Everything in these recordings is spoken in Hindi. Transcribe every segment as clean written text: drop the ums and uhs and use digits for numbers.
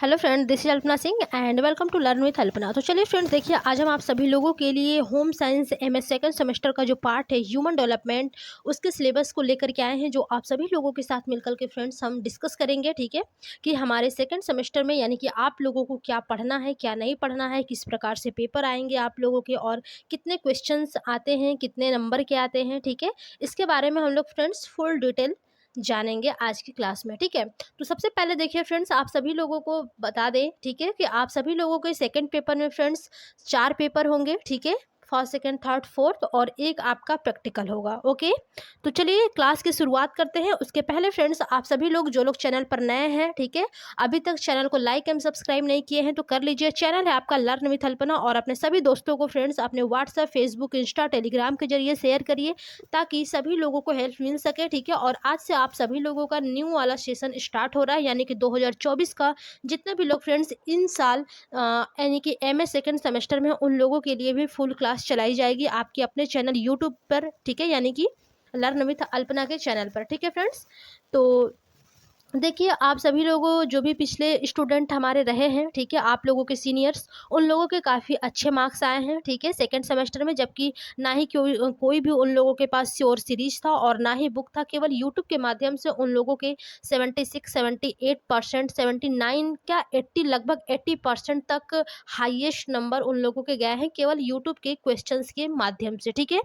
Hello friend, this is Alpana Singh and welcome to learn with Alpana. तो चलिए फ्रेंड्स, देखिए आज हम आप सभी लोगों के लिए home science MS second semester का जो पार्ट है ह्यूमन डेवलपमेंट, उसके सिलेबस को लेकर के आए हैं, जो आप सभी लोगों के साथ मिलकर के फ्रेंड्स हम डिस्कस करेंगे। ठीक है, कि हमारे सेकंड सेमेस्टर में यानी कि आप लोगों को क्या पढ़ना है, क्या नहीं पढ़ना है, किस प्रकार से पेपर आएंगे आप लोगों के, और कितने क्वेश्चंस आते हैं, कितने नंबर के आते हैं। ठीक है, इसके बारे में हम लोग फ्रेंड्स फुल डिटेल जानेंगे आज की क्लास में। ठीक है, तो सबसे पहले देखिए फ्रेंड्स, आप सभी लोगों को बता दें, ठीक है, कि आप सभी लोगों के सेकंड पेपर में फ्रेंड्स 4 पेपर होंगे। ठीक है, फर्स्ट सेकंड थर्ड फोर्थ, और एक आपका प्रैक्टिकल होगा। ओके, तो चलिए क्लास की शुरुआत करते हैं। उसके पहले फ्रेंड्स, आप सभी लोग जो लोग चैनल पर नए हैं, ठीक है, अभी तक चैनल को लाइक एंड सब्सक्राइब नहीं किए हैं तो कर लीजिए। चैनल है आपका लर्न विथ अल्पना, और अपने सभी दोस्तों को फ्रेंड्स अपने व्हाट्सएप, फेसबुक, इंस्टा, टेलीग्राम के जरिए शेयर करिए ताकि सभी लोगों को हेल्प मिल सके। ठीक है, और आज से आप सभी लोगों का न्यू वाला सेशन स्टार्ट हो रहा है, यानी कि 2024 का जितने भी लोग फ्रेंड्स इन साल यानी कि एमए सेकंड सेमेस्टर में, उन लोगों के लिए भी फुल क्लास चलाई जाएगी आपके अपने चैनल यूट्यूब पर। ठीक है, यानी कि लर्न विथ अल्पना के चैनल पर। ठीक है फ्रेंड्स, तो देखिए आप सभी लोगों जो भी पिछले स्टूडेंट हमारे रहे हैं, ठीक है, आप लोगों के सीनियर्स, उन लोगों के काफ़ी अच्छे मार्क्स आए हैं। ठीक है, सेकंड सेमेस्टर में, जबकि ना ही कोई भी उन लोगों के पास श्योर सीरीज था और ना ही बुक था। केवल यूट्यूब के माध्यम से उन लोगों के 76 78% 79 क्या 80 लगभग 80% तक हाईएस्ट नंबर उन लोगों के गए हैं, केवल यूट्यूब के क्वेश्चंस के माध्यम से। ठीक है,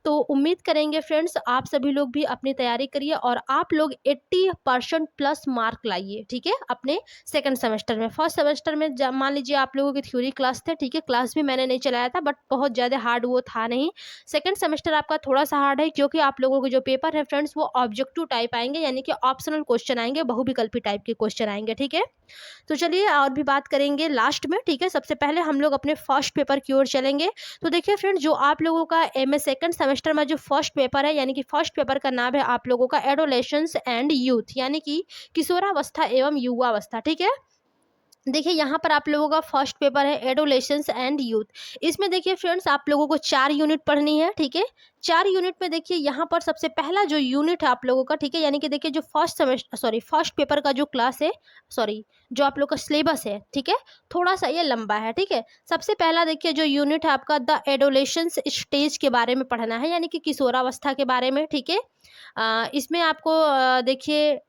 तो उम्मीद करेंगे फ्रेंड्स आप सभी लोग भी अपनी तैयारी करिए और आप लोग 80% प्लस मार्क लाइए। ठीक है, अपने सेकंड सेमेस्टर में। फर्स्ट सेमेस्टर में मान लीजिए आप लोगों की थ्योरी क्लास थे, ठीक है, क्लास भी मैंने नहीं चलाया था, बट बहुत ज़्यादा हार्ड वो था नहीं। सेकंड सेमेस्टर आपका थोड़ा सा हार्ड है, क्योंकि आप लोगों के जो पेपर है फ्रेंड्स वो ऑब्जेक्टिव टाइप आएंगे, यानी कि ऑप्शनल क्वेश्चन आएंगे, बहुविकल्पी टाइप के क्वेश्चन आएंगे। ठीक है, तो चलिए और भी बात करेंगे लास्ट में। ठीक है, सबसे पहले हम लोग अपने फर्स्ट पेपर की ओर चलेंगे। तो देखिए फ्रेंड, जो आप लोगों का एमए सेकंड सेमेस्टर में जो फर्स्ट पेपर है, यानी कि फर्स्ट पेपर का नाम है आप लोगों का एडोलेशंस एंड यूथ, यानी कि किशोरावस्था एवं युवावस्था। ठीक है, देखिए यहाँ पर आप लोगों का फर्स्ट पेपर है एडोलेशंस एंड यूथ। इसमें देखिए फ्रेंड्स आप लोगों को 4 यूनिट पढ़नी है। ठीक है, 4 यूनिट में देखिए यहाँ पर सबसे पहला जो यूनिट है आप लोगों का, ठीक है, यानी कि देखिए जो फर्स्ट पेपर का जो क्लास है, जो आप लोग का सिलेबस है, ठीक है, थोड़ा सा ये लंबा है। ठीक है, सबसे पहला देखिए जो यूनिट है आपका द एडोलेशंस स्टेज के बारे में पढ़ना है, यानी कि किशोरावस्था के बारे में। ठीक है, इसमें आपको देखिए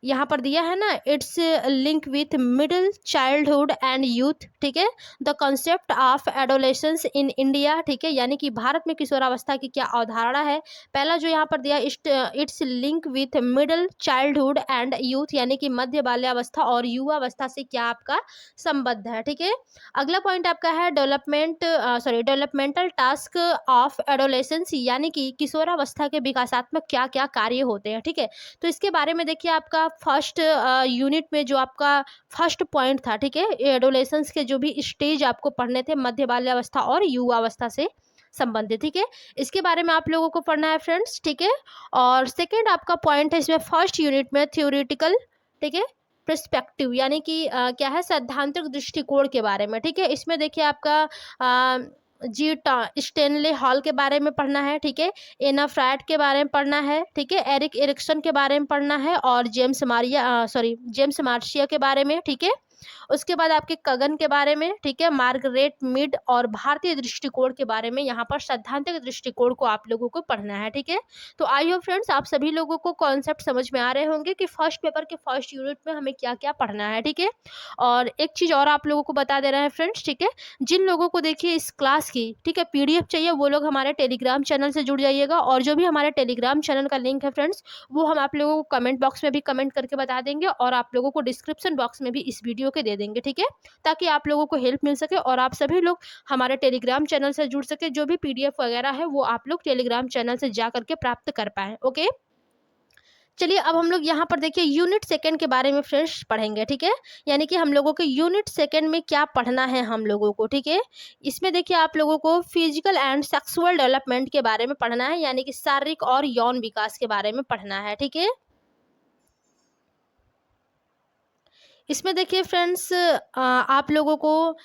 यहाँ पर दिया है ना, it's link with middle childhood and youth. ठीक है, the concept of adolescence in India. ठीक है, यानी कि भारत में किशोरावस्था की क्या अवधारणा है। पहला जो यहाँ पर दिया, it's link with middle childhood and youth, यानी कि मध्य बाल्यावस्था और युवावस्था से क्या आपका संबंध है। ठीक है, अगला पॉइंट आपका है डेवलपमेंटल टास्क ऑफ एडोलेशंस, यानी कि किशोरावस्था के विकासात्मक क्या क्या कार्य होते हैं। ठीक है, तो इसके बारे में देखिए आपका फर्स्ट यूनिट में जो आपका फर्स्ट पॉइंट था, ठीक है, एडोलेशंस के जो भी स्टेज आपको पढ़ने थे, मध्य बाल्यावस्था और युवावस्था से संबंधित। ठीक है, इसके बारे में आप लोगों को पढ़ना है फ्रेंड्स। ठीक है, और सेकेंड आपका पॉइंट है इसमें फर्स्ट यूनिट में थ्योरेटिकल, ठीक है, पर्सपेक्टिव, यानी कि क्या है, सैद्धांतिक दृष्टिकोण के बारे में। ठीक है, इसमें देखिए आपका स्टेनले हॉल के बारे में पढ़ना है। ठीक है, एना फ्रैट के बारे में पढ़ना है। ठीक है, एरिक एरिक्सन के बारे में पढ़ना है, और जेम्स मार्शिया के बारे में। ठीक है, उसके बाद आपके कगन के बारे में, ठीक है, मार्गरेट मिड और भारतीय दृष्टिकोण के बारे में, यहाँ पर सैद्धांतिक दृष्टिकोण को आप लोगों को पढ़ना है। ठीक है, तो आई होप फ्रेंड्स आप सभी लोगों को कॉन्सेप्ट समझ में आ रहे होंगे कि फर्स्ट पेपर के फर्स्ट यूनिट में हमें क्या क्या पढ़ना है। ठीक है, और एक चीज़ और आप लोगों को बता दे रहे हैं फ्रेंड्स, ठीक है, जिन लोगों को देखिए इस क्लास की, ठीक है, पीडीएफ चाहिए, वो लोग हमारे टेलीग्राम चैनल से जुड़ जाइएगा, और जो भी हमारे टेलीग्राम चैनल का लिंक है फ्रेंड्स, वो हम आप लोगों को कमेंट बॉक्स में भी कमेंट करके बता देंगे, और आप लोगों को डिस्क्रिप्शन बॉक्स में भी इस वीडियो के दे देंगे। ठीक है, ताकि आप लोगों को हेल्प मिल सके और आप सभी लोग हमारे टेलीग्राम चैनल से जुड़ सके। जो भी पीडीएफ वगैरह है वो आप लोग टेलीग्राम चैनल से जा करके प्राप्त कर पाएँ। ओके, चलिए अब हम लोग यहाँ पर देखिए यूनिट सेकंड के बारे में फ्रेंड्स पढ़ेंगे। ठीक है, यानी कि हम लोगों के यूनिट सेकंड में क्या पढ़ना है हम लोगों को। ठीक है, इसमें देखिए आप लोगों को फिजिकल एंड सेक्सुअल डेवलपमेंट के बारे में पढ़ना है, यानी कि शारीरिक और यौन विकास के बारे में पढ़ना है। ठीक है, इसमें देखिए फ्रेंड्स आप लोगों को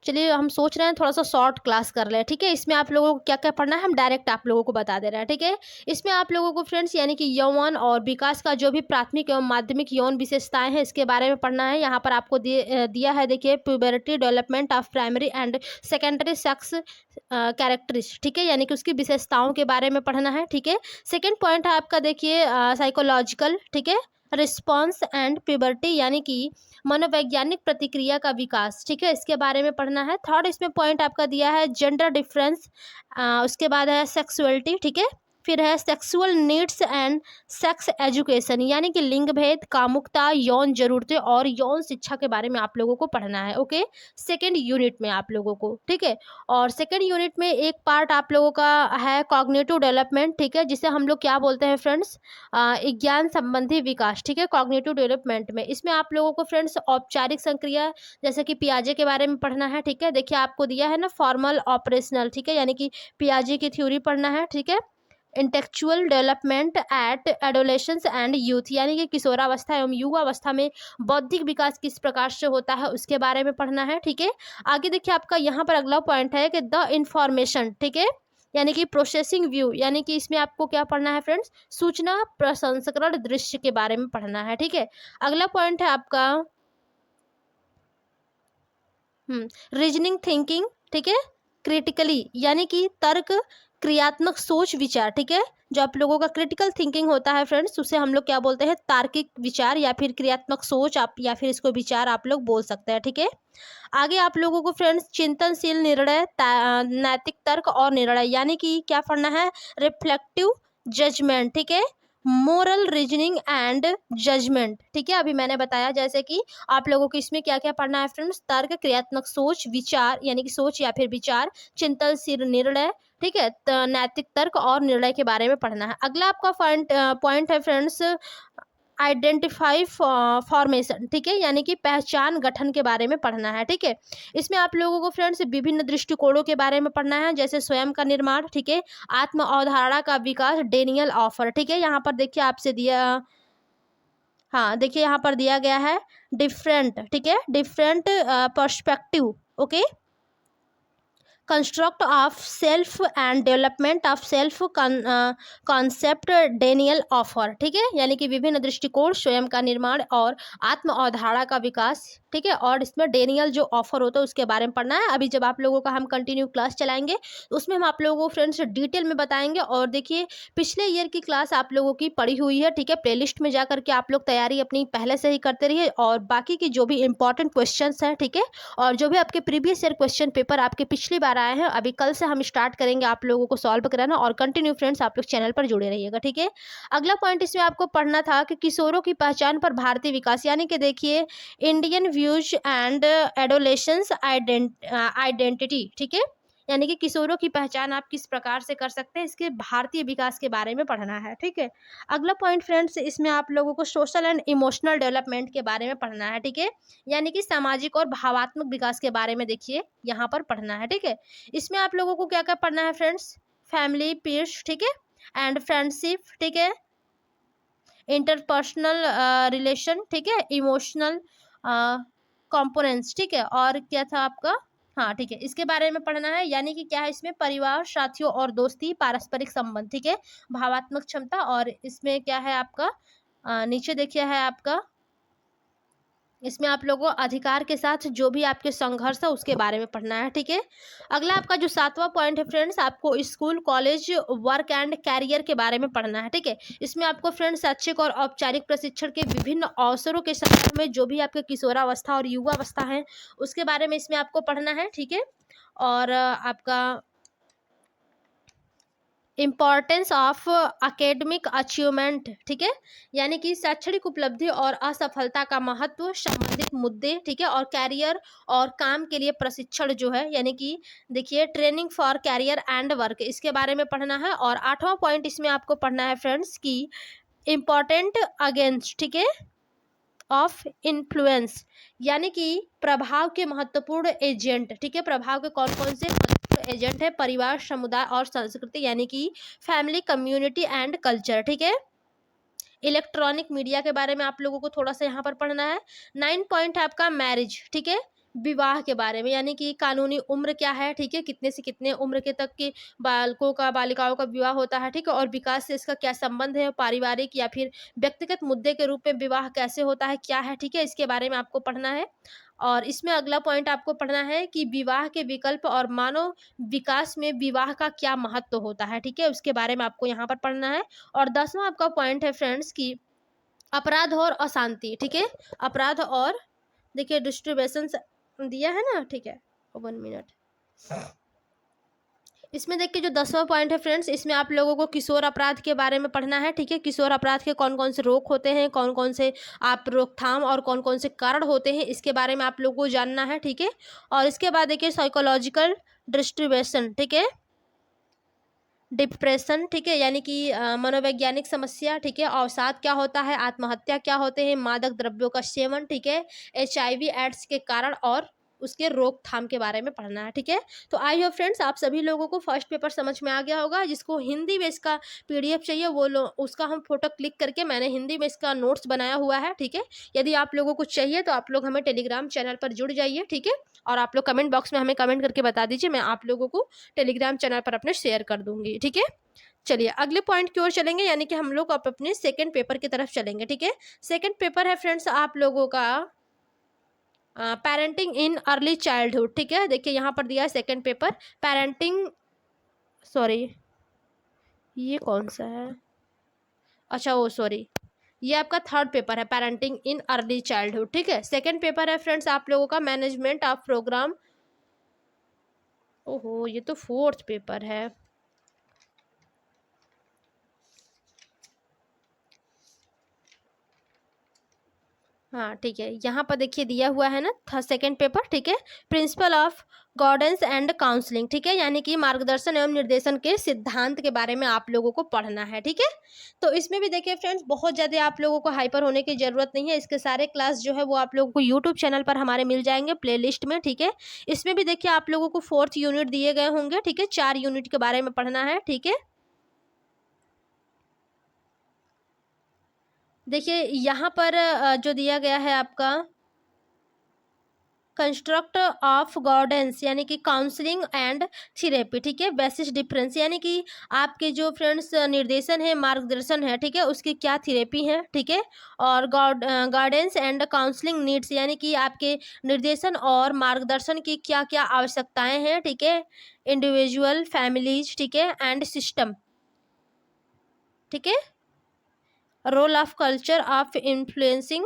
चलिए हम सोच रहे हैं थोड़ा सा शॉर्ट क्लास कर लें, ठीक है। इसमें आप लोगों को क्या क्या पढ़ना है हम डायरेक्ट आप लोगों को बता दे रहे हैं, ठीक है। इसमें आप लोगों को फ्रेंड्स यानी कि यौवन और विकास का जो भी प्राथमिक एवं माध्यमिक यौन विशेषताएं हैं इसके बारे में पढ़ना है। यहाँ पर आपको दिया है, देखिए, puberty development of primary and secondary sex characteristic, ठीक है, यानी कि उसकी विशेषताओं के बारे में पढ़ना है, ठीक है। सेकेंड पॉइंट है आपका, देखिए, साइकोलॉजिकल, ठीक है, रिस्पॉन्स एंड प्यूबर्टी, यानी कि मनोवैज्ञानिक प्रतिक्रिया का विकास, ठीक है, इसके बारे में पढ़ना है। थर्ड इसमें पॉइंट आपका दिया है जेंडर डिफरेंस, उसके बाद है सेक्सुअलिटी, ठीक है। फिर है sexual needs and sex education, यानी कि लिंग भेद, कामुकता, यौन जरूरतें और यौन शिक्षा के बारे में आप लोगों को पढ़ना है, ओके, सेकेंड यूनिट में आप लोगों को, ठीक है। और सेकेंड यूनिट में एक पार्ट आप लोगों का है कॉग्निटिव डेवलपमेंट, ठीक है, जिसे हम लोग क्या बोलते हैं फ्रेंड्स, ज्ञान संबंधी विकास, ठीक है, कॉग्निटिव डेवलपमेंट में। इसमें आप लोगों को फ्रेंड्स औपचारिक संक्रिया जैसे कि पियाजे के बारे में पढ़ना है, ठीक है। देखिए आपको दिया है ना फॉर्मल ऑपरेशनल, ठीक है, यानी कि पियाजे की थ्योरी पढ़ना है, ठीक है। Intellectual development at adolescence and youth, यानी कि किशोरावस्था एवं युवावस्था में बौद्धिक विकास किस प्रकार से होता है उसके बारे में पढ़ना है, ठीक है। आगे देखिए आपका यहाँ पर अगला पॉइंट है कि द इंफॉर्मेशन, ठीक है, यानी कि प्रोसेसिंग व्यू, यानी कि इसमें आपको क्या पढ़ना है फ्रेंड्स, सूचना प्रसंस्करण दृश्य के बारे में पढ़ना है, ठीक है। अगला पॉइंट है आपका रीजनिंग थिंकिंग, ठीक है, क्रिटिकली, यानी कि तर्क, क्रियात्मक सोच विचार, ठीक है। जो आप लोगों का क्रिटिकल थिंकिंग होता है फ्रेंड्स उसे हम लोग क्या बोलते हैं, तार्किक विचार या फिर क्रियात्मक सोच आप या फिर इसको विचार आप लोग बोल सकते हैं, ठीक है। आगे आप लोगों को फ्रेंड्स चिंतनशील निर्णय, नैतिक तर्क और निर्णय, यानी कि क्या पढ़ना है, रिफ्लेक्टिव जजमेंट, ठीक है, मोरल रीजनिंग एंड जजमेंट, ठीक है। अभी मैंने बताया जैसे कि आप लोगों को इसमें क्या क्या पढ़ना है फ्रेंड्स, तर्क, क्रियात्मक सोच विचार, यानी कि सोच या फिर विचार, चिंतनशील निर्णय, ठीक है, नैतिक तर्क और निर्णय के बारे में पढ़ना है। अगला आपका पॉइंट है फ्रेंड्स आइडेंटिफाई फॉर्मेशन, ठीक है, यानी कि पहचान गठन के बारे में पढ़ना है, ठीक है। इसमें आप लोगों को फ्रेंड्स विभिन्न दृष्टिकोणों के बारे में पढ़ना है, जैसे स्वयं का निर्माण, ठीक है, आत्म अवधारणा का विकास, डेनियल ऑफर, ठीक है। यहाँ पर देखिए आपसे दिया, हाँ देखिए यहाँ पर दिया गया है डिफरेंट, ठीक है, different perspective, okay, construct of self and development of self concept, Daniel offer, ठीक है, यानी कि विभिन्न दृष्टिकोण, स्वयं का निर्माण और आत्म अवधारणा का विकास, ठीक है। और इसमें डेनियल जो ऑफर होता है उसके बारे में पढ़ना है। अभी जब आप लोगों का हम कंटिन्यू क्लास चलाएंगे तो उसमें हम आप लोगों को फ्रेंड्स डिटेल में बताएंगे। और देखिए पिछले ईयर की क्लास आप लोगों की पढ़ी हुई है, ठीक है, प्लेलिस्ट में जा करके आप लोग तैयारी अपनी पहले से ही करते रहिए और बाकी की जो भी इंपॉर्टेंट क्वेश्चंस हैं, ठीक है, और जो भी आपके प्रीवियस ईयर क्वेश्चन पेपर आपके पिछली बार आए हैं अभी कल से हम स्टार्ट करेंगे आप लोगों को सॉल्व कराना। और कंटिन्यू फ्रेंड्स आप लोग चैनल पर जुड़े रहिएगा, ठीक है। अगला पॉइंट इसमें आपको पढ़ना था कि किशोरों की पहचान पर भारतीय विकास, यानी कि देखिए इंडियन व्यूज एंड एडोलेशंस आइडेंटिटी, ठीक है, यानी कि किशोरों की पहचान आप किस प्रकार से कर सकते हैं इसके भारतीय विकास के बारे में पढ़ना है, ठीक है। अगला पॉइंट फ्रेंड्स इसमें आप लोगों को सोशल एंड इमोशनल डेवलपमेंट के बारे में पढ़ना है, ठीक है, यानी कि सामाजिक और भावात्मक विकास के बारे में देखिए यहाँ पर पढ़ना है, ठीक है। इसमें आप लोगों को क्या क्या पढ़ना है फ्रेंड्स, फैमिली, पीयर्स, ठीक है, एंड फ्रेंडशिप, ठीक है, इंटरपर्सनल रिलेशन, ठीक है, इमोशनल कंपोनेंट्स, ठीक है, और क्या था आपका, हाँ ठीक है, इसके बारे में पढ़ना है, यानी कि क्या है इसमें परिवार, साथियों और दोस्ती, पारस्परिक संबंध, ठीक है, भावात्मक क्षमता। और इसमें क्या है आपका नीचे देखिए है आपका, इसमें आप लोगों को अधिकार के साथ जो भी आपके संघर्ष है उसके बारे में पढ़ना है, ठीक है। अगला आपका जो 7वां पॉइंट है फ्रेंड्स आपको school, college, work and career के बारे में पढ़ना है, ठीक है। इसमें आपको फ्रेंड्स शैक्षिक और औपचारिक प्रशिक्षण के विभिन्न अवसरों के संदर्भ में जो भी आपके किशोरावस्था और युवावस्था है उसके बारे में इसमें आपको पढ़ना है, ठीक है। और आपका इम्पॉर्टेंस ऑफ अकेडमिक अचीवमेंट, ठीक है, यानी कि शैक्षणिक उपलब्धि और असफलता का महत्व, संबंधित मुद्दे, ठीक है, और कैरियर और काम के लिए प्रशिक्षण जो है, यानी कि देखिए training for career and work, इसके बारे में पढ़ना है। और 8वां पॉइंट इसमें आपको पढ़ना है फ्रेंड्स की इम्पॉर्टेंट अगेंस्ट, ठीक है, ऑफ इन्फ्लुएंस, यानी कि प्रभाव के महत्वपूर्ण एजेंट, ठीक है, प्रभाव के कौन कौन से महत्वपूर्ण एजेंट है, परिवार, समुदाय और संस्कृति, यानी कि फैमिली, कम्युनिटी एंड कल्चर, ठीक है। इलेक्ट्रॉनिक मीडिया के बारे में आप लोगों को थोड़ा सा यहाँ पर पढ़ना है। 9 पॉइंट है आपका मैरिज, ठीक है, विवाह के बारे में, यानी कि कानूनी उम्र क्या है, ठीक है, कितने से कितने उम्र के तक के बालकों का बालिकाओं का विवाह होता है, ठीक है, और विकास से इसका क्या संबंध है, पारिवारिक या फिर व्यक्तिगत मुद्दे के रूप में विवाह कैसे होता है, क्या है, ठीक है, इसके बारे में आपको पढ़ना है। और इसमें अगला पॉइंट आपको पढ़ना है कि विवाह के विकल्प और मानव विकास में विवाह का क्या महत्व होता है, ठीक है, उसके बारे में आपको यहाँ पर पढ़ना है। और 10वां आपका पॉइंट है फ्रेंड्स कि अपराध और अशांति, ठीक है, अपराध और देखिए डिस्ट्रीब्यूशन दिया है ना, ठीक है, 1 मिनट। इसमें देखिए जो 10वां पॉइंट है फ्रेंड्स, इसमें आप लोगों को किशोर अपराध के बारे में पढ़ना है, ठीक है, किशोर अपराध के कौन कौन से रोग होते हैं, कौन कौन से आप रोकथाम और कौन कौन से कारण होते हैं, इसके बारे में आप लोगों को जानना है, ठीक है। और इसके बाद देखिए साइकोलॉजिकल डिस्ट्रीब्यूशन, ठीक है, डिप्रेशन, ठीक है, यानी कि मनोवैज्ञानिक समस्या, ठीक है, अवसाद क्या होता है, आत्महत्या क्या होते हैं, मादक द्रव्यों का सेवन, ठीक है, HIV एड्स के कारण और उसके रोकथाम के बारे में पढ़ना है, ठीक है। तो आई होप फ्रेंड्स आप सभी लोगों को फर्स्ट पेपर समझ में आ गया होगा। जिसको हिंदी में इसका PDF चाहिए वो उसका हम फोटो क्लिक करके मैंने हिंदी में इसका नोट्स बनाया हुआ है, ठीक है। यदि आप लोगों को चाहिए तो आप लोग हमें टेलीग्राम चैनल पर जुड़ जाइए, ठीक है, और आप लोग कमेंट बॉक्स में हमें कमेंट करके बता दीजिए, मैं आप लोगों को टेलीग्राम चैनल पर अपने शेयर कर दूंगी, ठीक है। चलिए अगले पॉइंट की ओर चलेंगे, यानी कि हम लोग अब अपने सेकंड पेपर की तरफ चलेंगे, ठीक है। सेकंड पेपर है फ्रेंड्स आप लोगों का पेरेंटिंग इन अर्ली चाइल्डहुड, ठीक है। देखिए यहाँ पर दिया है सेकंड पेपर पेरेंटिंग, सॉरी ये कौन सा है, अच्छा वो सॉरी, ये आपका थर्ड पेपर है पेरेंटिंग इन अर्ली चाइल्डहुड, ठीक है। सेकंड पेपर है फ्रेंड्स आप लोगों का मैनेजमेंट ऑफ प्रोग्राम, ओहो ये तो फोर्थ पेपर है, हाँ ठीक है, यहाँ पर देखिए दिया हुआ है ना सेकंड पेपर, ठीक है, principle of guidance and counselling, ठीक है, यानी कि मार्गदर्शन एवं निर्देशन के सिद्धांत के बारे में आप लोगों को पढ़ना है, ठीक है। तो इसमें भी देखिए फ्रेंड्स बहुत ज़्यादा आप लोगों को हाइपर होने की ज़रूरत नहीं है, इसके सारे क्लास जो है वो आप लोगों को यूट्यूब चैनल पर हमारे मिल जाएंगे प्लेलिस्ट में, ठीक है। इसमें भी देखिए आप लोगों को 4th यूनिट दिए गए होंगे, ठीक है, 4 यूनिट के बारे में पढ़ना है, ठीक है। देखिए यहाँ पर जो दिया गया है आपका कंस्ट्रक्ट ऑफ गाइडेंस, यानी कि काउंसलिंग एंड थेरेपी, ठीक है, बेसिस डिफरेंस, यानी कि आपके जो फ्रेंड्स निर्देशन है मार्गदर्शन है, ठीक है, उसकी क्या थेरेपी है, ठीक है, और गाइडेंस एंड काउंसलिंग नीड्स, यानी कि आपके निर्देशन और मार्गदर्शन की क्या क्या आवश्यकताएं हैं, ठीक है, इंडिविजुअल फैमिलीज, ठीक है, एंड सिस्टम, ठीक है, role of culture of influencing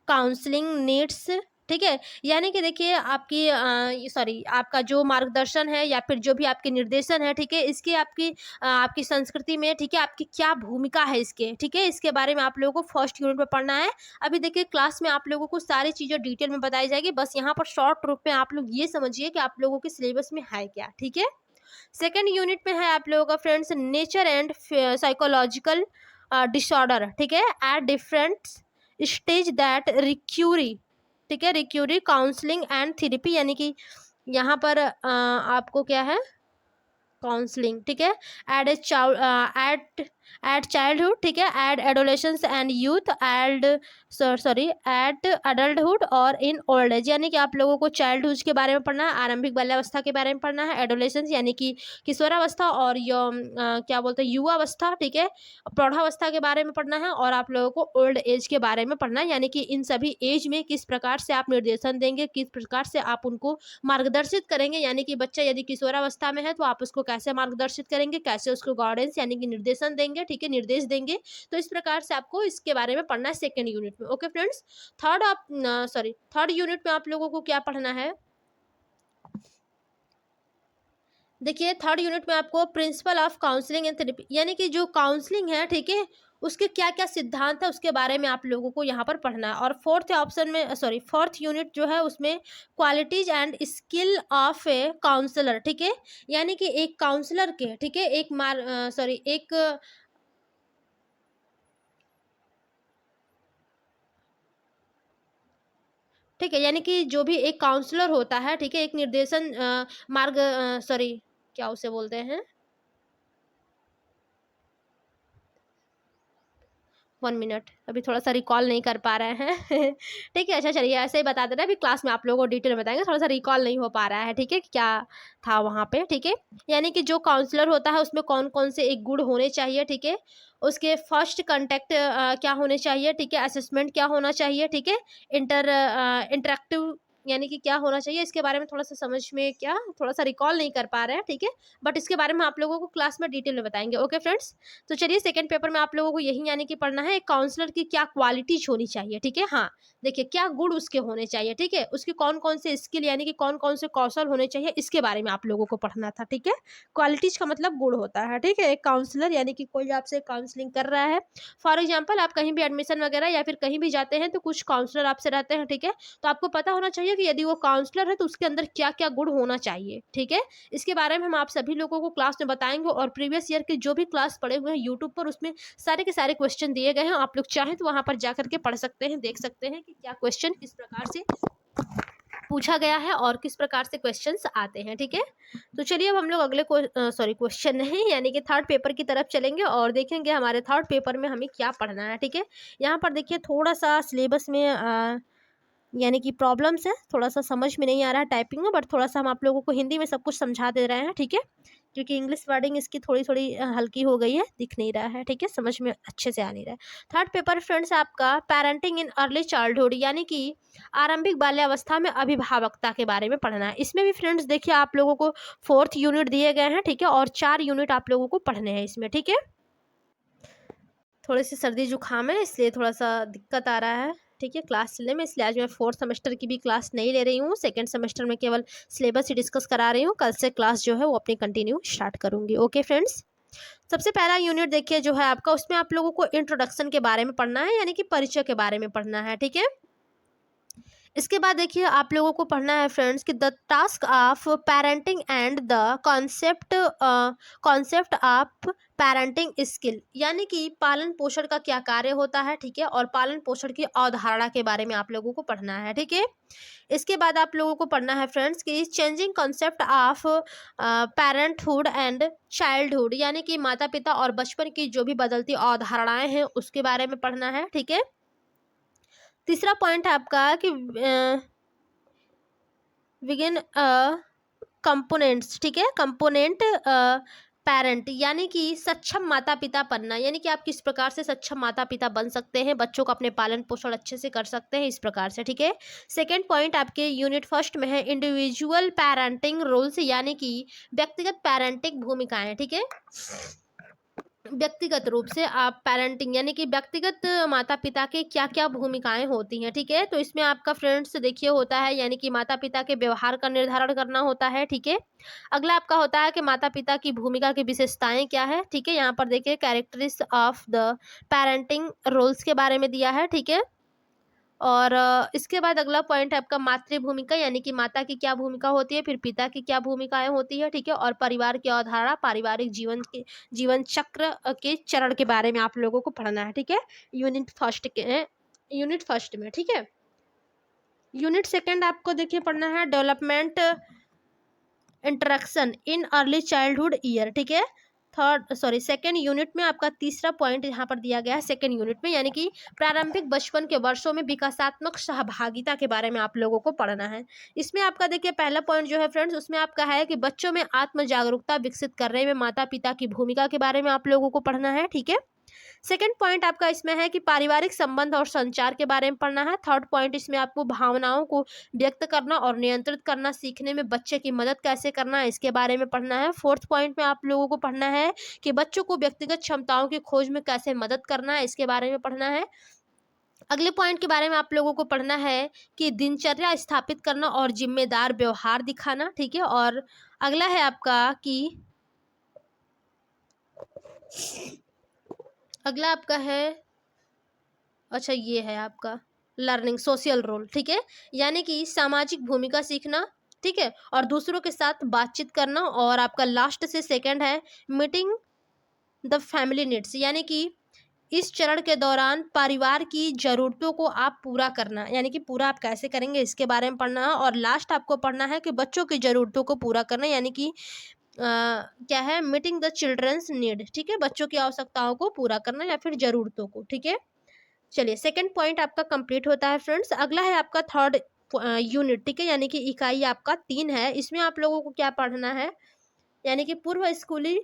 counselling needs, ठीक है, यानी कि देखिए आपकी सॉरी आपका जो मार्गदर्शन है या फिर जो भी आपके निर्देशन है, ठीक है, इसकी आपकी संस्कृति में, ठीक है, आपकी क्या भूमिका है इसके, ठीक है, इसके बारे में आप लोगों को फर्स्ट यूनिट में पढ़ना है। अभी देखिए क्लास में आप लोगों को सारी चीज़ें डिटेल में बताई जाएगी, बस यहाँ पर शॉर्ट रूप में आप लोग ये समझिए कि आप लोगों के सिलेबस में है क्या, ठीक है। सेकेंड यूनिट में है आप लोगों का friends nature and psychological disorder, ठीक है, एट डिफरेंट स्टेज दैट रिक्यूरी, ठीक है, रिक्यूरी काउंसलिंग एंड थेरेपी, यानी कि यहाँ पर आपको क्या है काउंसलिंग, ठीक है, एड एट एट चाइल्डहुड, ठीक है, at adolescence and youth, and sorry at adulthood और इन ओल्ड एज, यानी कि आप लोगों को चाइल्डहुड के बारे में पढ़ना है, आरंभिक बाल्यावस्था के बारे में पढ़ना है, एडोलेशंस यानी कि किशोरावस्था और क्या बोलते हैं युवावस्था, ठीक है, प्रौढ़ावस्था के बारे में पढ़ना है, और आप लोगों को ओल्ड एज के बारे में पढ़ना है, यानी कि इन सभी एज में किस प्रकार से आप निर्देशन देंगे, किस प्रकार से आप उनको मार्गदर्शित करेंगे, यानी कि बच्चा यदि किशोरावस्था में है तो आप उसको कैसे मार्गदर्शित करेंगे, कैसे उसको गाइडेंस यानी कि निर्देशन देंगे, ठीक है, निर्देश देंगे, तो इस प्रकार से आपको इसके बारे में पढ़ना है सेकेंड यूनिट में, ओके फ्रेंड्स। थर्ड यूनिट में आप लोगों को क्या पढ़ना है, देखिए थर्ड यूनिट में आपको principle of counselling and therapy, यानी कि जो काउंसलिंग है, ठीक है, उसके क्या क्या सिद्धांत है उसके बारे में आप लोगों को यहाँ पर पढ़ना है। और फोर्थ यूनिट जो है उसमें qualities and skill of a counsellor, ठीक है, यानी कि एक काउंसलर के, ठीक है, एक ठीक है, यानी कि जो भी एक काउंसलर होता है, ठीक है, एक निर्देशन मार्ग सॉरी क्या उसे बोलते हैं, 1 मिनट, अभी थोड़ा सा रिकॉल नहीं कर पा रहे हैं ठीक है, अच्छा चलिए ऐसे ही बता दे रहे हैं, अभी क्लास में आप लोगों को डिटेल में बताएंगे, थोड़ा सा रिकॉल नहीं हो पा रहा है, ठीक है, कि क्या था वहाँ पे, ठीक है। यानी कि जो काउंसलर होता है उसमें कौन कौन से एक गुण होने चाहिए, ठीक है। उसके फर्स्ट कांटेक्ट क्या होने चाहिए, ठीक है। असेसमेंट क्या होना चाहिए, ठीक है। इंटरेक्टिव यानी कि क्या होना चाहिए, इसके बारे में थोड़ा सा समझ में क्या थोड़ा सा रिकॉल नहीं कर पा रहे हैं, ठीक है। बट इसके बारे में आप लोगों को क्लास में डिटेल में बताएंगे, ओके फ्रेंड्स। तो चलिए सेकंड पेपर में आप लोगों को यही यानी कि पढ़ना है, एक काउंसलर की क्या क्वालिटीज होनी चाहिए, ठीक है। हाँ, देखिए क्या गुण उसके होने चाहिए, ठीक है। उसके कौन कौन से स्किल यानी कि कौन कौन से कौशल होने चाहिए, इसके बारे में आप लोगों को पढ़ना था, ठीक है। क्वालिटीज का मतलब गुण होता है, ठीक है। एक काउंसलर यानी कि कोई आपसे काउंसलिंग कर रहा है, फॉर एग्जाम्पल आप कहीं भी एडमिशन वगैरह या फिर कहीं भी जाते हैं तो कुछ काउंसलर आपसे रहते हैं, ठीक है। तो आपको पता होना चाहिए कि यदि वो काउंसलर है तो उसके अंदर क्या क्या गुण होना चाहिए, ठीक है। इसके बारे में हम आप सभी लोगों को क्लास में बताएंगे, और प्रीवियस ईयर के जो भी क्लास पढ़े हुए हैं यूट्यूब पर, उसमें सारे के सारे क्वेश्चन दिए गए हैं। आप लोग चाहें तो वहां पर जाकर के पढ़ सकते हैं, देख सकते हैं कि क्या क्वेश्चन किस प्रकार से पूछा गया है और किस प्रकार से क्वेश्चंस आते हैं, ठीक है। तो चलिए अब हम लोग अगले क्वेश्चन नहीं यानी कि थर्ड पेपर की तरफ चलेंगे और देखेंगे हमारे थर्ड पेपर में हमें क्या पढ़ना है, ठीक है। यहाँ पर देखिए थोड़ा सा सिलेबस में यानी कि प्रॉब्लम्स है, थोड़ा सा समझ में नहीं आ रहा है टाइपिंग में, बट थोड़ा सा हम आप लोगों को हिंदी में सब कुछ समझा दे रहे हैं, ठीक है। क्योंकि इंग्लिश वर्डिंग इसकी थोड़ी थोड़ी हल्की हो गई है, दिख नहीं रहा है, ठीक है, समझ में अच्छे से आ नहीं रहा है। थर्ड पेपर फ्रेंड्स आपका पेरेंटिंग इन अर्ली चाइल्डहुड यानी कि आरंभिक बाल्यावस्था में अभिभावकता के बारे में पढ़ना है। इसमें भी फ्रेंड्स देखिए आप लोगों को 4th यूनिट दिए गए हैं, ठीक है, और 4 यूनिट आप लोगों को पढ़ने हैं इसमें, ठीक है। थोड़ी सी सर्दी जुकाम है इसलिए थोड़ा सा दिक्कत आ रहा है, ठीक है, क्लास चलने में, इसलिए आज मैं 4th सेमेस्टर की भी क्लास नहीं ले रही हूँ। सेकंड सेमेस्टर में केवल सिलेबस ही डिस्कस करा रही हूँ, कल से क्लास जो है वो अपनी कंटिन्यू स्टार्ट करूँगी, ओके फ्रेंड्स। सबसे पहला यूनिट देखिए जो है आपका, उसमें आप लोगों को इंट्रोडक्शन के बारे में पढ़ना है यानी कि परिचय के बारे में पढ़ना है, ठीक है। इसके बाद देखिए आप लोगों को पढ़ना है फ्रेंड्स कि the task of parenting and the concept of parenting skill यानी कि पालन पोषण का क्या कार्य होता है, ठीक है, और पालन पोषण की अवधारणा के बारे में आप लोगों को पढ़ना है, ठीक है। इसके बाद आप लोगों को पढ़ना है फ्रेंड्स कि changing concept of parenthood and childhood यानी कि माता पिता और बचपन की जो भी बदलती अवधारणाएं हैं उसके बारे में पढ़ना है, ठीक है। तीसरा पॉइंट है आपका कि बिगिन कंपोनेंट्स, ठीक है, कंपोनेंट पेरेंट यानी कि सक्षम माता पिता बनना यानी कि आप किस प्रकार से सक्षम माता पिता बन सकते हैं, बच्चों का अपने पालन पोषण अच्छे से कर सकते हैं, इस प्रकार से, ठीक है। सेकंड पॉइंट आपके यूनिट फर्स्ट में है इंडिविजुअल पेरेंटिंग रोल्स यानी कि व्यक्तिगत पेरेंटिंग भूमिकाएं, ठीक है। व्यक्तिगत रूप से आप पेरेंटिंग यानी कि व्यक्तिगत माता पिता के क्या क्या भूमिकाएं होती हैं, ठीक है। तो इसमें आपका फ्रेंड्स देखिए होता है यानी कि माता पिता के व्यवहार का निर्धारण करना होता है, ठीक है। अगला आपका होता है कि माता पिता की भूमिका की विशेषताएं क्या है, ठीक है। यहाँ पर देखिए characteristics of the parenting roles के बारे में दिया है, ठीक है। और इसके बाद अगला पॉइंट है आपका मातृ भूमिका यानी कि माता की क्या भूमिका होती है, फिर पिता की क्या भूमिकाएं होती है, ठीक है। और परिवार की अवधारणा पारिवारिक जीवन के जीवन चक्र के चरण के बारे में आप लोगों को पढ़ना है, ठीक है। यूनिट फर्स्ट में, ठीक है। यूनिट सेकंड आपको देखिए पढ़ना है development interaction in early childhood year, ठीक है। सेकेंड यूनिट में आपका तीसरा पॉइंट यहाँ पर दिया गया है सेकेंड यूनिट में यानी कि प्रारंभिक बचपन के वर्षों में विकासात्मक सहभागिता के बारे में आप लोगों को पढ़ना है। इसमें आपका देखिए पहला पॉइंट जो है फ्रेंड्स उसमें आपका है कि बच्चों में आत्म जागरूकता विकसित करने में माता पिता की भूमिका के बारे में आप लोगों को पढ़ना है, ठीक है। सेकंड पॉइंट आपका इसमें है कि पारिवारिक संबंध और संचार के बारे में पढ़ना है। थर्ड पॉइंट इसमें आपको भावनाओं को व्यक्त करना और नियंत्रित करना सीखने में बच्चे की मदद कैसे करना है इसके बारे में पढ़ना है। फोर्थ पॉइंट में आप लोगों को पढ़ना है कि बच्चों को व्यक्तिगत क्षमताओं की खोज में कैसे मदद करना है इसके बारे में पढ़ना है। अगले पॉइंट के बारे में आप लोगों को पढ़ना है कि दिनचर्या स्थापित करना और जिम्मेदार व्यवहार दिखाना, ठीक है। और अगला है आपका कि अगला आपका है अच्छा ये है आपका लर्निंग सोशल रोल, ठीक है, यानी कि सामाजिक भूमिका सीखना, ठीक है, और दूसरों के साथ बातचीत करना। और आपका लास्ट से सेकंड है मीटिंग द फैमिली नीड्स यानी कि इस चरण के दौरान परिवार की ज़रूरतों को आप पूरा करना यानी कि पूरा आप कैसे करेंगे इसके बारे में पढ़ना है। और लास्ट आपको पढ़ना है कि बच्चों की ज़रूरतों को पूरा करना यानी कि क्या है मीटिंग द चिल्ड्रंस नीड, ठीक है, बच्चों की आवश्यकताओं को पूरा करना या फिर ज़रूरतों को, ठीक है। चलिए सेकंड पॉइंट आपका कंप्लीट होता है फ्रेंड्स। अगला है आपका थर्ड यूनिट, ठीक है, यानी कि इकाई आपका 3 है। इसमें आप लोगों को क्या पढ़ना है, यानी कि पूर्व स्कूली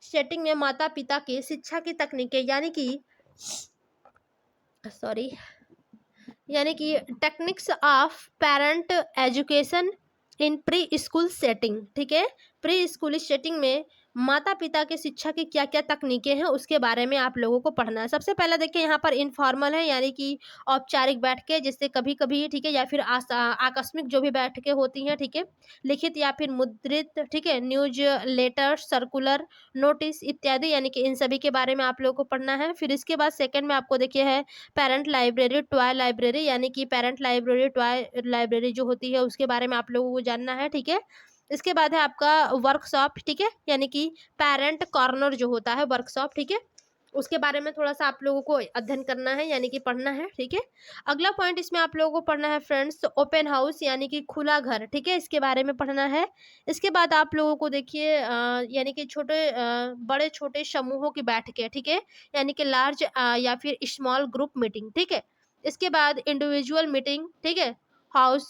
सेटिंग में माता पिता के शिक्षा की तकनीकें, यानी कि सॉरी यानी कि techniques of parent education in pre school setting, ठीक है। प्री स्कूल सेटिंग में माता पिता के शिक्षा की क्या क्या तकनीकें हैं उसके बारे में आप लोगों को पढ़ना है। सबसे पहले देखिए यहाँ पर इनफॉर्मल है, यानी कि औपचारिक बैठकें, जिससे कभी कभी, ठीक है, या फिर आकस्मिक जो भी बैठकें होती हैं, ठीक है, लिखित या फिर मुद्रित, ठीक है, न्यूज लेटर, सर्कुलर, नोटिस इत्यादि, यानी कि इन सभी के बारे में आप लोगों को पढ़ना है। फिर इसके बाद सेकंड में आपको देखिए है पेरेंट लाइब्रेरी, टॉय लाइब्रेरी, यानी कि पेरेंट लाइब्रेरी, टॉय लाइब्रेरी जो होती है उसके बारे में आप लोगों को जानना है, ठीक है। इसके बाद है आपका वर्कशॉप, ठीक है, यानी कि पेरेंट कॉर्नर जो होता है वर्कशॉप, ठीक है, उसके बारे में थोड़ा सा आप लोगों को अध्ययन करना है, यानी कि पढ़ना है, ठीक है। अगला पॉइंट इसमें आप लोगों को पढ़ना है फ्रेंड्स ओपन हाउस, यानी कि खुला घर, ठीक है, इसके बारे में पढ़ना है। इसके बाद आप लोगों को देखिए यानी कि बड़े छोटे समूहों की बैठकें, ठीक है, यानी कि लार्ज या फिर स्मॉल ग्रुप मीटिंग, ठीक है। इसके बाद इंडिविजुअल मीटिंग, ठीक है, हाउस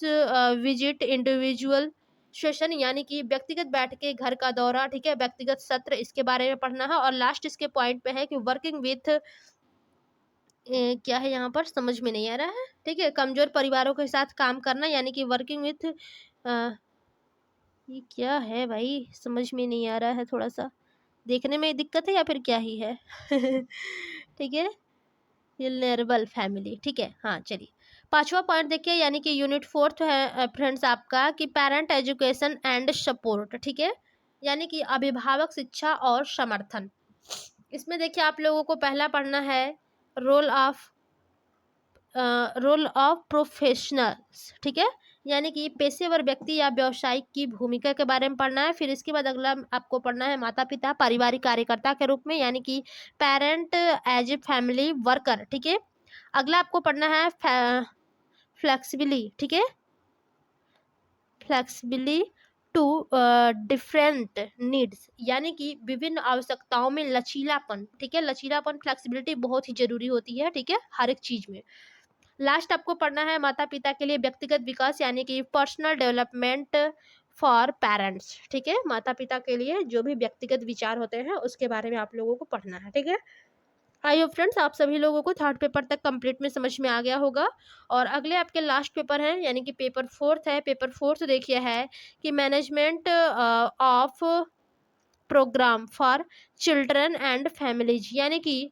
विजिट, इंडिविजुअल सेशन, यानी कि व्यक्तिगत बैठकें, घर का दौरा, ठीक है, व्यक्तिगत सत्र, इसके बारे में पढ़ना है। और लास्ट इसके पॉइंट पे है कि वर्किंग विथ क्या है यहाँ पर समझ में नहीं आ रहा है, ठीक है, कमजोर परिवारों के साथ काम करना, यानी कि वर्किंग विथ ये क्या है भाई, समझ में नहीं आ रहा है, थोड़ा सा देखने में दिक्कत है या फिर क्या ही है ठीक है, vulnerable फैमिली, ठीक है। हाँ चलिए पांचवा पॉइंट देखिए, यानी कि यूनिट फोर्थ है फ्रेंड्स आपका कि पेरेंट एजुकेशन एंड सपोर्ट, ठीक है, यानी कि अभिभावक शिक्षा और समर्थन। इसमें देखिए आप लोगों को पहला पढ़ना है रोल ऑफ प्रोफेशनल्स, ठीक है, यानी कि पेशेवर व्यक्ति या व्यवसायिक की भूमिका के बारे में पढ़ना है। फिर इसके बाद अगला आपको पढ़ना है माता पिता पारिवारिक कार्यकर्ता के रूप में, यानी कि parent as a family worker, ठीक है। अगला आपको पढ़ना है फ्लेक्सिबिली, ठीक है, फ्लेक्सिबिली टू डिफरेंट नीड्स, यानी कि विभिन्न आवश्यकताओं में लचीलापन, ठीक है, लचीलापन फ्लेक्सिबिलिटी बहुत ही जरूरी होती है, ठीक है, हर एक चीज में। लास्ट आपको पढ़ना है माता पिता के लिए व्यक्तिगत विकास, यानी कि पर्सनल डेवलपमेंट फॉर पेरेंट्स, ठीक है, माता पिता के लिए जो भी व्यक्तिगत विचार होते हैं उसके बारे में आप लोगों को पढ़ना है, ठीक है। आई होप फ्रेंड्स आप सभी लोगों को थर्ड पेपर तक कंप्लीट में समझ में आ गया होगा। और अगले आपके लास्ट पेपर हैं, यानी कि पेपर फोर्थ है। पेपर फोर्थ देखिए है कि management of programme for children and families, यानी कि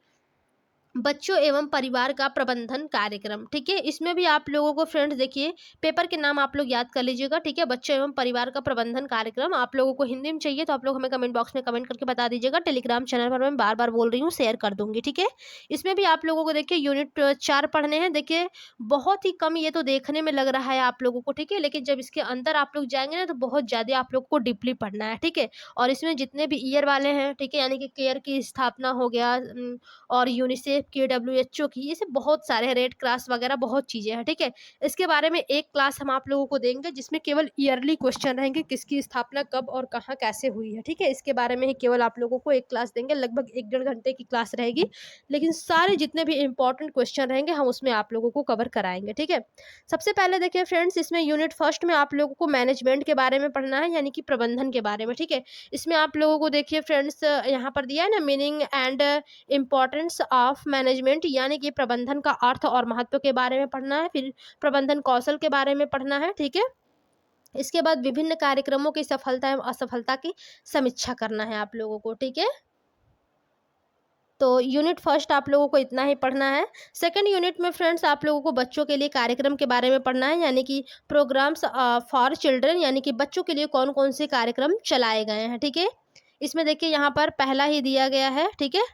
बच्चों एवं परिवार का प्रबंधन कार्यक्रम, ठीक है। इसमें भी आप लोगों को फ्रेंड्स देखिए पेपर के नाम आप लोग याद कर लीजिएगा, ठीक है, बच्चों एवं परिवार का प्रबंधन कार्यक्रम। आप लोगों को हिंदी में चाहिए तो आप लोग हमें कमेंट बॉक्स में कमेंट करके बता दीजिएगा, टेलीग्राम चैनल पर मैं बार बार बोल रही हूँ शेयर कर दूंगी, ठीक है। इसमें भी आप लोगों को देखिए यूनिट 4 पढ़ने हैं। देखिए बहुत ही कम ये तो देखने में लग रहा है आप लोगों को, ठीक है, लेकिन जब इसके अंदर आप लोग जाएंगे ना तो बहुत ज़्यादा आप लोग को डीपली पढ़ना है, ठीक है। और इसमें जितने भी ईयर वाले हैं, ठीक है, यानी कि केयर की स्थापना हो गया और यूनिसेफ की, WHO की, ये सब बहुत सारे हैं, रेड क्रॉस वगैरह बहुत चीज़ें हैं, ठीक है। इसके बारे में एक क्लास हम आप लोगों को देंगे जिसमें केवल ईयरली क्वेश्चन रहेंगे, किसकी स्थापना कब और कहाँ कैसे हुई है, ठीक है। इसके बारे में ही केवल आप लोगों को एक क्लास देंगे, लगभग 1-1.5 घंटे की क्लास रहेगी, लेकिन सारे जितने भी इंपॉर्टेंट क्वेश्चन रहेंगे हम उसमें आप लोगों को कवर कराएंगे, ठीक है। सबसे पहले देखिए फ्रेंड्स इसमें यूनिट फर्स्ट में आप लोगों को मैनेजमेंट के बारे में पढ़ना है, यानी कि प्रबंधन के बारे में, ठीक है। इसमें आप लोगों को देखिए फ्रेंड्स यहाँ पर दिया है ना meaning and importance of management, यानी कि प्रबंधन का अर्थ और महत्व के बारे में पढ़ना है। फिर प्रबंधन कौशल के बारे में पढ़ना है, ठीक है। इसके बाद विभिन्न कार्यक्रमों की सफलता एवं असफलता की समीक्षा करना है आप लोगों को, ठीक है। तो यूनिट फर्स्ट आप लोगों को इतना ही पढ़ना है। सेकंड यूनिट में फ्रेंड्स आप लोगों को बच्चों के लिए कार्यक्रम के बारे में पढ़ना है, यानी कि प्रोग्राम्स फॉर चिल्ड्रन, यानी कि बच्चों के लिए कौन कौन से कार्यक्रम चलाए गए हैं, ठीक है। इसमें देखिए यहाँ पर पहला ही दिया गया है, ठीक है,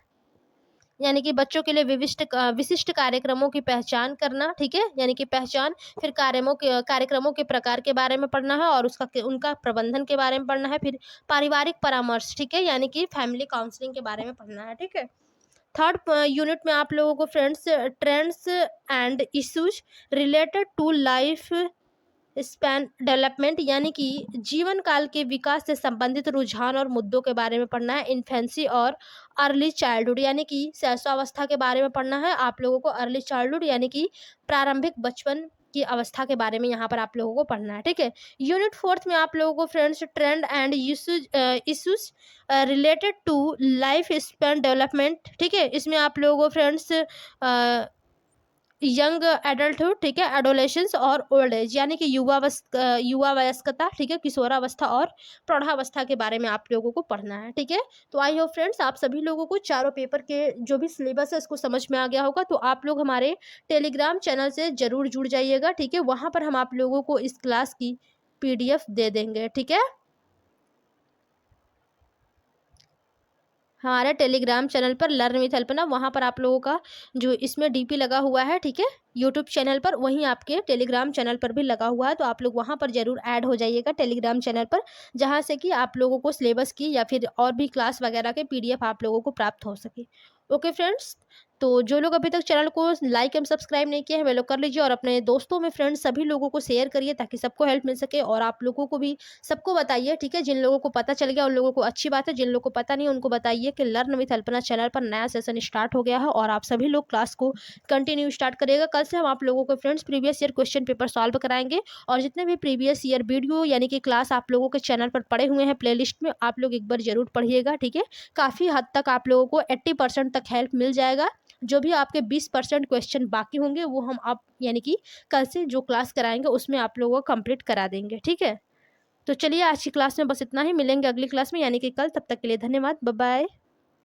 यानी कि बच्चों के लिए विशिष्ट कार्यक्रमों की पहचान करना, ठीक है, यानी कि पहचान। फिर कार्यक्रमों के प्रकार के बारे में पढ़ना है और उनका प्रबंधन के बारे में पढ़ना है। फिर पारिवारिक परामर्श, ठीक है, यानी कि फैमिली काउंसलिंग के बारे में पढ़ना है, ठीक है। थर्ड यूनिट में आप लोगों को friends trends and issues related to life span development यानी कि जीवन काल के विकास से संबंधित रुझान और मुद्दों के बारे में पढ़ना है। इन्फेंसी और अर्ली चाइल्डहुड यानी कि शैशवावस्था के बारे में पढ़ना है आप लोगों को। अर्ली चाइल्डहुड यानी कि प्रारंभिक बचपन की अवस्था के बारे में यहाँ पर आप लोगों को पढ़ना है, ठीक है। यूनिट 4 में आप लोगों को friends trend and issues related to life span development, ठीक है। इसमें आप लोगों को फ्रेंड्स यंग एडल्टहुड, ठीक है, एडोलेशंस और ओल्ड एज यानी कि युवा वयस्कता, ठीक है, किशोरावस्था और प्रौढ़ावस्था के बारे में आप लोगों को पढ़ना है, ठीक है। तो आई होप फ्रेंड्स आप सभी लोगों को चारों पेपर के जो भी सिलेबस है इसको समझ में आ गया होगा। तो आप लोग हमारे टेलीग्राम चैनल से ज़रूर जुड़ जाइएगा, ठीक है। वहाँ पर हम आप लोगों को इस क्लास की PDF दे देंगे, ठीक है। हमारे टेलीग्राम चैनल पर लर्न विथ अल्पना, वहाँ पर आप लोगों का जो इसमें DP लगा हुआ है, ठीक है, यूट्यूब चैनल पर, वहीं आपके टेलीग्राम चैनल पर भी लगा हुआ है। तो आप लोग वहाँ पर जरूर ऐड हो जाइएगा टेलीग्राम चैनल पर, जहाँ से कि आप लोगों को सिलेबस की या फिर और भी क्लास वगैरह के PDF आप लोगों को प्राप्त हो सके। ओके फ्रेंड्स, तो जो लोग अभी तक चैनल को लाइक एंड सब्सक्राइब नहीं किए हैं वे लोग कर लीजिए और अपने दोस्तों में फ्रेंड्स सभी लोगों को शेयर करिए ताकि सबको हेल्प मिल सके। और आप लोगों को भी सबको बताइए, ठीक है। जिन लोगों को पता चल गया उन लोगों को अच्छी बात है, जिन लोगों को पता नहीं उनको बताइए कि लर्न विथ अल्पना चैनल पर नया सेशन स्टार्ट हो गया है और आप सभी लोग क्लास को कंटिन्यू स्टार्ट करिएगा। कल से हम आप लोगों को friends previous year question paper solve कराएंगे और जितने भी प्रीवियस ईयर वीडियो यानी कि क्लास आप लोगों के चैनल पर पड़े हुए हैं प्लेलिस्ट में, आप लोग एक बार जरूर पढ़िएगा, ठीक है। काफ़ी हद तक आप लोगों को 80% तक हेल्प मिल जाएगा। जो भी आपके 20% क्वेश्चन बाकी होंगे वो हम आप यानी कि कल से जो क्लास कराएंगे उसमें आप लोगों को कंप्लीट करा देंगे, ठीक है। तो चलिए आज की क्लास में बस इतना ही, मिलेंगे अगली क्लास में यानी कि कल। तब तक के लिए धन्यवाद, बाय बाय।